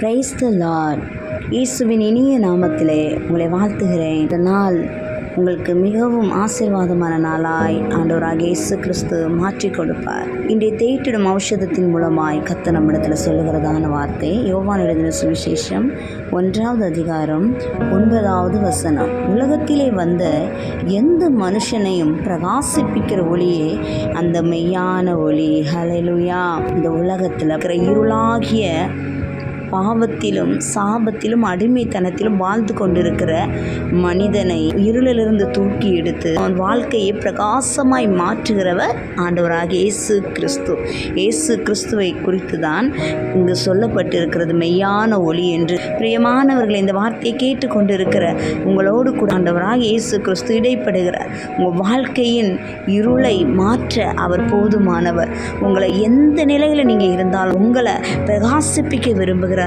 Praise the Lord. இயேசுவின் இனிய நாமத்திலே உங்களை வாழ்த்துகிறேன். இந்த நாள் உங்களுக்கு மிகவும் ஆசீர்வாதமான நாளாய் ஆண்டவராகிய இயேசு கிறிஸ்து மாற்றி கொடுப்பார். இன்றைய தேய்த்திடும் ஔஷதத்தின் மூலமாய் கர்த்தர் நம்மிடத்தில் சொல்லுகிறதான வார்த்தை யோவான் எழுதின சுவிசேஷம் 1வது அதிகாரம் 9வது வசனம். உலகத்திலே வந்த எந்த மனுஷனையும் பிரகாசிப்பிக்கிற ஒளியே அந்த மெய்யான ஒளி. ஹல்லேலூயா. இந்த உலகத்தில் இருக்கிற இருளாகிய பாவத்திலும் சாபத்திலும் அடிமைத்தனத்திலும் வாழ்ந்து கொண்டிருக்கிற மனிதனை இருளிலிருந்து தூக்கி எடுத்து அவன் வாழ்க்கையை பிரகாசமாய் மாற்றுகிறவர் ஆண்டவராகிய இயேசு கிறிஸ்து. இயேசு கிறிஸ்துவை குறித்து தான் இங்கு சொல்லப்பட்டிருக்கிறது மெய்யான ஒளி என்று. பிரியமானவர்களை, இந்த வார்த்தையை கேட்டுக்கொண்டிருக்கிற உங்களோடு கூட ஆண்டவராகிய இயேசு கிறிஸ்து இடைப்படுகிறார். உங்கள் வாழ்க்கையின் இருளை மாற்ற அவர் போதுமானவர். உங்களை எந்த நிலையில் நீங்கள் இருந்தாலும் உங்களை பிரகாசிப்பிக்க விரும்புகிற